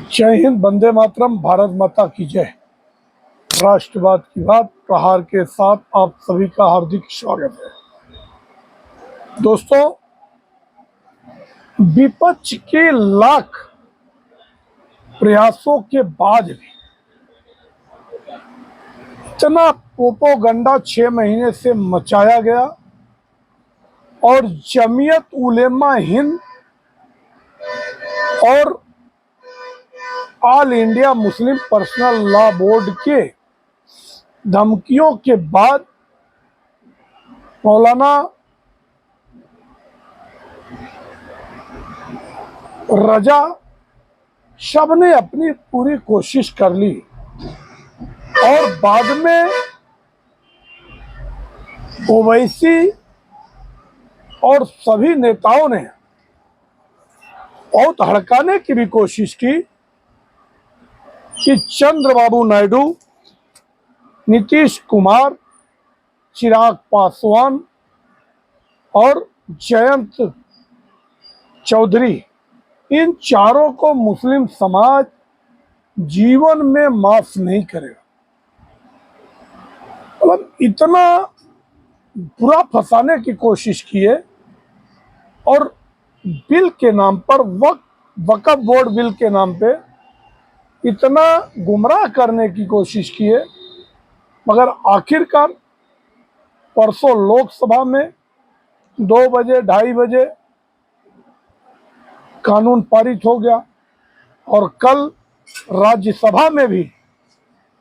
जय हिंद, वंदे मातरम, भारत माता की जय। राष्ट्रवाद की बात प्रहार के साथ आप सभी का हार्दिक स्वागत है। दोस्तों, विपक्ष के लाख प्रयासों के बाद भी इतना प्रोपोगंडा 6 महीने से मचाया गया और जमीयत उलेमा हिंद और all India Muslim personal law board के धमकियों के बाद मौलाना रजा सबने अपनी पूरी कोशिश कर ली और बाद में ओवैसी और सभी नेताओं ने बहुत हड़काने की भी कोशिश की कि चंद्रबाबू नायडू, नीतीश कुमार, चिराग पासवान और जयंत चौधरी, इन चारों को मुस्लिम समाज जीवन में माफ नहीं करेगा। मतलब इतना बुरा फंसाने की कोशिश की है और बिल के नाम पर, वक्फ बोर्ड बिल के नाम पे इतना गुमराह करने की कोशिश की है, मगर आखिरकार परसों लोकसभा में 2 बजे 2:30 बजे कानून पारित हो गया और कल राज्यसभा में भी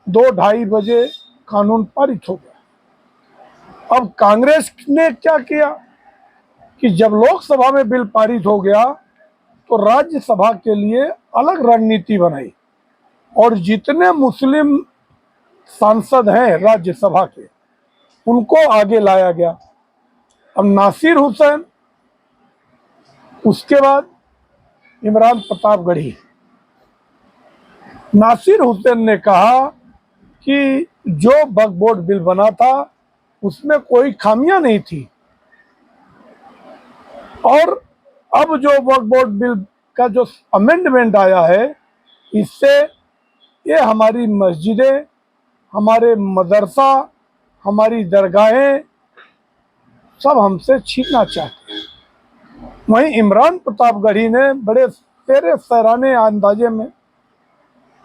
2-2:30 बजे कानून पारित हो गया। अब कांग्रेस ने क्या किया कि जब लोकसभा में बिल पारित हो गया तो राज्यसभा के लिए अलग रणनीति बनाई और जितने मुस्लिम सांसद हैं राज्यसभा के, उनको आगे लाया गया। अब नासिर हुसैन, उसके बाद इमरान प्रतापगढ़ी। नासिर हुसैन ने कहा कि जो वक्फ बोर्ड बिल बना था उसमें कोई खामियां नहीं थी और अब जो वक्फ बोर्ड बिल का जो अमेंडमेंट आया है, इससे ये हमारी मस्जिदें, हमारे मदरसा, हमारी दरगाहें सब हमसे छीनना चाहते हैं। वहीं इमरान प्रतापगढ़ी ने बड़े तेरे सराहने अंदाजे में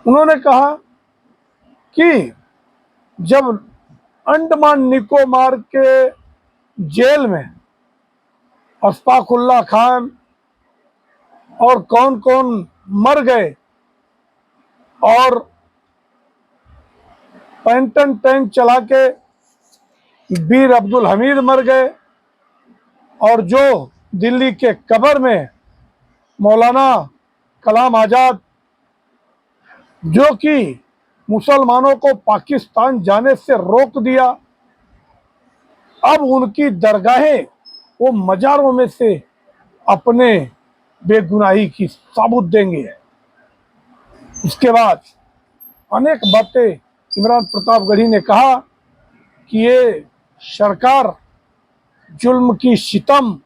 उन्होंने कहा कि जब अंडमान निकोबार के जेल में अशफाकुल्ला खान और कौन कौन मर गए और पैंटन टैंक चला के बीर अब्दुल हमीद मर गए और जो दिल्ली के कब्र में मौलाना कलाम आजाद, जो कि मुसलमानों को पाकिस्तान जाने से रोक दिया, अब उनकी दरगाहें वो मजारों में से अपने बेगुनाही की साबूत देंगे। इसके बाद अनेक बातें इमरान प्रतापगढ़ी ने कहा कि ये सरकार जुल्म की सितम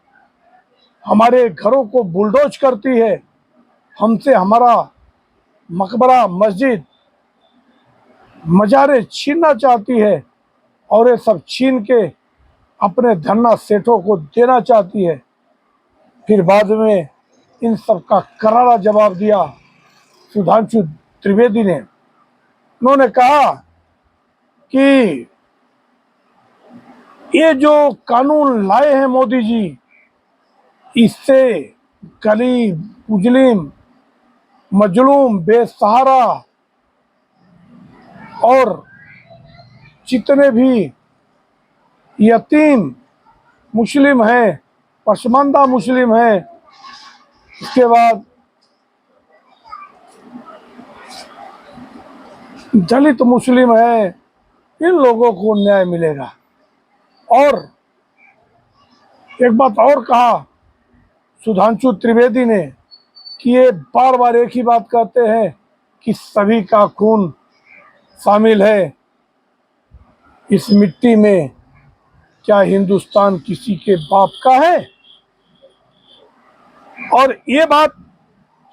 हमारे घरों को बुलडोज करती है, हमसे हमारा मकबरा, मस्जिद, मजारे छीनना चाहती है और ये सब छीन के अपने धन्ना सेठों को देना चाहती है। फिर बाद में इन सब का करारा जवाब दिया सुधांशु त्रिवेदी ने। उन्होंने कहा कि ये जो कानून लाए हैं मोदी जी, इससे गरीब, मुजलिम, मजलूम, बेसहारा और जितने भी यतीम मुस्लिम हैं, पसमानदा मुस्लिम हैं, इसके बाद दलित मुस्लिम हैं, इन लोगों को न्याय मिलेगा। और एक बात और कहा सुधांशु त्रिवेदी ने कि ये बार बार एक ही बात कहते हैं कि सभी का खून शामिल है इस मिट्टी में, क्या हिंदुस्तान किसी के बाप का है? और ये बात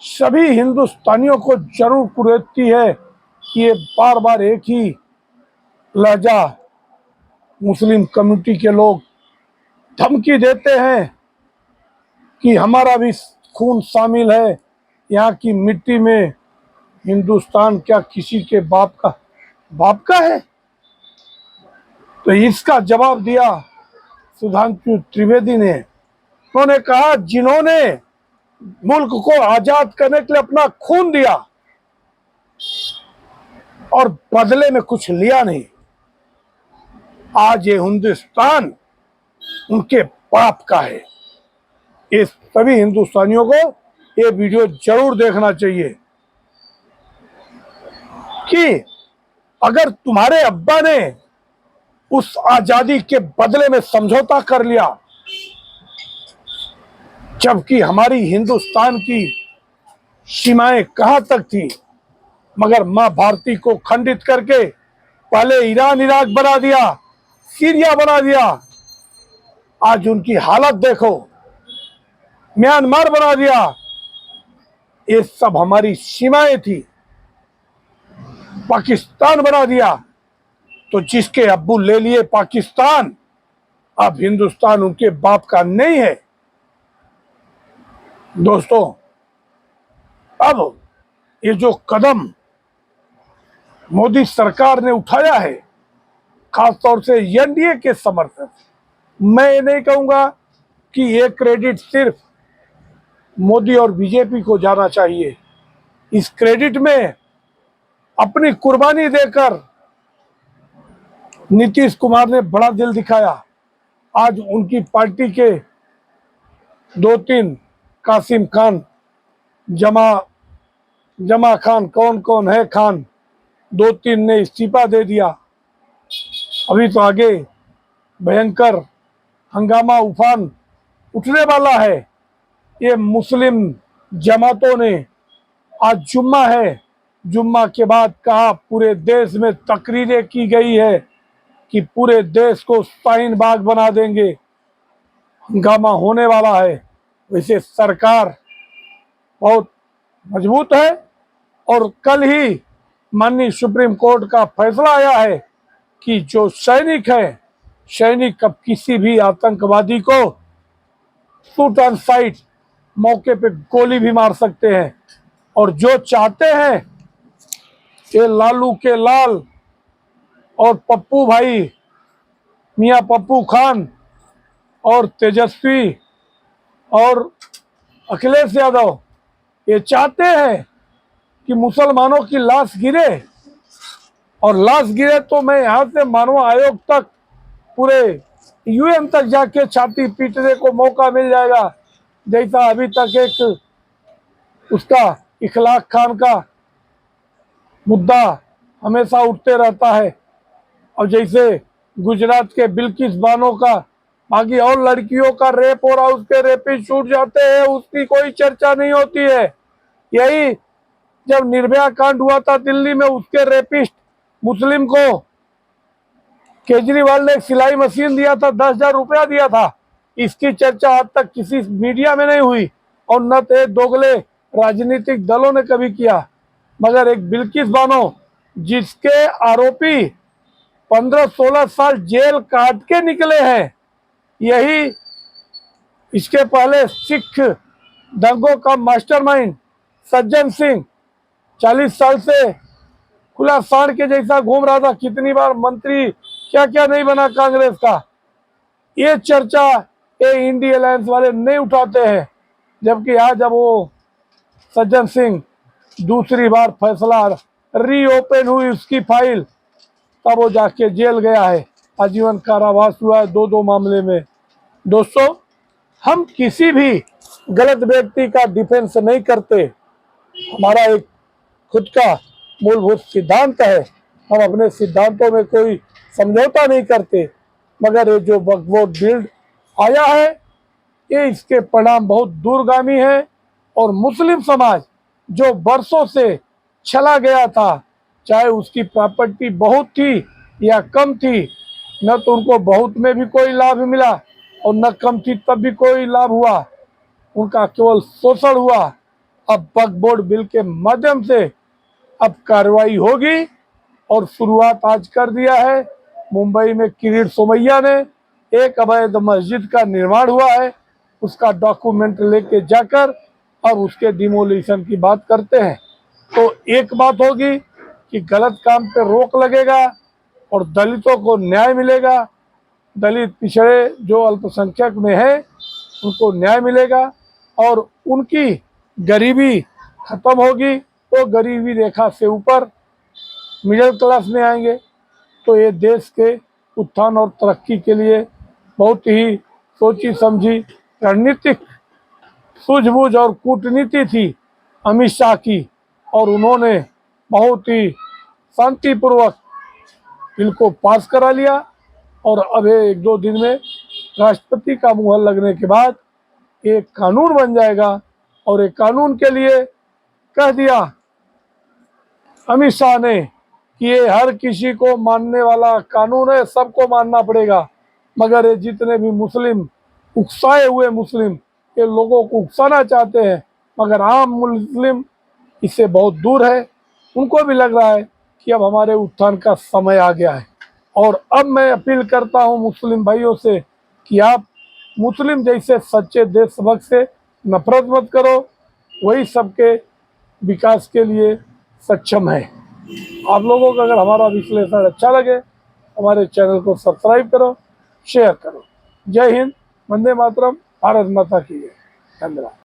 सभी हिंदुस्तानियों को जरूर कुरेदती है कि ये बार बार एक ही लहजा मुस्लिम कम्युनिटी के लोग धमकी देते हैं कि हमारा भी खून शामिल है यहाँ की मिट्टी में। हिंदुस्तान क्या किसी के बाप का है? तो इसका जवाब दिया सुधांशु त्रिवेदी ने। उन्होंने कहा जिन्होंने मुल्क को आजाद करने के लिए अपना खून दिया और बदले में कुछ लिया नहीं, आज ये हिंदुस्तान उनके बाप का है। ये सभी हिंदुस्तानियों को ये वीडियो जरूर देखना चाहिए कि अगर तुम्हारे अब्बा ने उस आजादी के बदले में समझौता कर लिया, जबकि हमारी हिंदुस्तान की सीमाएं कहां तक थी, मगर मां भारती को खंडित करके पहले ईरान इराक बना दिया, सीरिया बना दिया, आज उनकी हालत देखो, म्यांमार बना दिया। ये सब हमारी सीमाएं थी। पाकिस्तान बना दिया, तो जिसके अब्बू ले लिए पाकिस्तान, अब हिंदुस्तान उनके बाप का नहीं है। दोस्तों, अब ये जो कदम मोदी सरकार ने उठाया है, खासतौर से एनडीए के समर्थन, मैं ये नहीं कहूंगा कि ये क्रेडिट सिर्फ मोदी और बीजेपी को जाना चाहिए। इस क्रेडिट में अपनी कुर्बानी देकर नीतीश कुमार ने बड़ा दिल दिखाया। आज उनकी पार्टी के 2-3 कासिम खान, जमा खान, कौन कौन है खान, 2-3 ने इस्तीफा दे दिया। अभी तो आगे भयंकर हंगामा उफान उठने वाला है। ये मुस्लिम जमातों ने, आज जुम्मा है, जुम्मा के बाद कहा पूरे देश में तकरीरें की गई है कि पूरे देश को शाहीन बाग बना देंगे, हंगामा होने वाला है। वैसे सरकार बहुत मजबूत है और कल ही माननीय सुप्रीम कोर्ट का फैसला आया है कि जो सैनिक है, सैनिक अब किसी भी आतंकवादी को शूट ऑन साइट मौके पे गोली भी मार सकते हैं। और जो चाहते हैं ये लालू के लाल और पप्पू भाई, मियां पप्पू खान और तेजस्वी और अखिलेश यादव, ये चाहते हैं कि मुसलमानों की लाश गिरे, और लाश गिरे तो मैं यहाँ से मानव आयोग तक, पूरे यूएन तक जाके छाती पीटने को मौका मिल जाएगा, जैसा अभी तक एक उसका इखलाक खान का मुद्दा हमेशा उठते रहता है, और जैसे गुजरात के बिल्किस बानो का, बाकी और लड़कियों का रेप हो रहा, उसके रेपिस्ट छूट जाते हैं, उसकी कोई चर्चा नहीं होती है। यही जब निर्भया कांड हुआ था दिल्ली में, उसके रेपिस्ट मुस्लिम को केजरीवाल ने एक सिलाई मशीन दिया था, 10,000 रुपया दिया था, इसकी चर्चा आज तक किसी मीडिया में नहीं हुई और न तो दोगले राजनीतिक दलों ने कभी किया। मगर एक बिल्किस बानो, जिसके आरोपी 15-16 साल जेल काट के निकले हैं, यही इसके पहले सिख दंगों का मास्टरमाइंड सज्जन सिंह 40 साल से खुला सांड के जैसा घूम रहा था, कितनी बार मंत्री, क्या क्या नहीं बना कांग्रेस का। ये चर्चा ये इंडी अलायंस वाले नहीं उठाते हैं, जबकि आज जब वो सज्जन सिंह दूसरी बार फैसला रीओपन हुई उसकी फाइल, तब वो जाके जेल गया है, आजीवन कारावास हुआ है 2-2 मामले में। दोस्तों, हम किसी भी गलत व्यक्ति का डिफेंस नहीं करते, हमारा एक खुद का मूलभूत सिद्धांत है, हम अपने सिद्धांतों में कोई समझौता नहीं करते। मगर ये जो वक्फ बोर्ड बिल आया है, ये इसके परिणाम बहुत दूरगामी है, और मुस्लिम समाज जो बरसों से चला गया था, चाहे उसकी प्रॉपर्टी बहुत थी या कम थी, न तो उनको बहुत में भी कोई लाभ मिला और न कम थी तब भी कोई लाभ हुआ, उनका केवल शोषण हुआ। अब वक्फ बोर्ड बिल के माध्यम से अब कार्रवाई होगी और शुरुआत आज कर दिया है। मुंबई में किरीट सोमैया ने एक अवैध मस्जिद का निर्माण हुआ है, उसका डॉक्यूमेंट लेके जाकर और उसके डिमोलिशन की बात करते हैं। तो एक बात होगी कि गलत काम पे रोक लगेगा और दलितों को न्याय मिलेगा, दलित पिछड़े जो अल्पसंख्यक में है उनको न्याय मिलेगा और उनकी गरीबी खत्म होगी, तो गरीबी रेखा से ऊपर मिडिल क्लास में आएंगे। तो ये देश के उत्थान और तरक्की के लिए बहुत ही सोची समझी रणनीतिक सूझबूझ और कूटनीति थी अमित शाह की, और उन्होंने बहुत ही शांतिपूर्वक बिल को पास करा लिया। और अब एक दो दिन में राष्ट्रपति का मुहर लगने के बाद एक कानून बन जाएगा और एक कानून के लिए कह दिया अमित शाह ने कि ये हर किसी को मानने वाला कानून है, सबको मानना पड़ेगा। मगर ये जितने भी मुस्लिम उकसाए हुए मुस्लिम ये लोगों को उकसाना चाहते हैं, मगर आम मुस्लिम इससे बहुत दूर है। उनको भी लग रहा है कि अब हमारे उत्थान का समय आ गया है। और अब मैं अपील करता हूं मुस्लिम भाइयों से कि आप मुस्लिम जैसे सच्चे देशभक्त से नफरत मत करो, वही सबके विकास के लिए सक्षम है। आप लोगों को अगर हमारा विश्लेषण अच्छा लगे हमारे चैनल को सब्सक्राइब करो, शेयर करो। जय हिंद, वंदे मातरम, भारत माता की जय। धन्यवाद।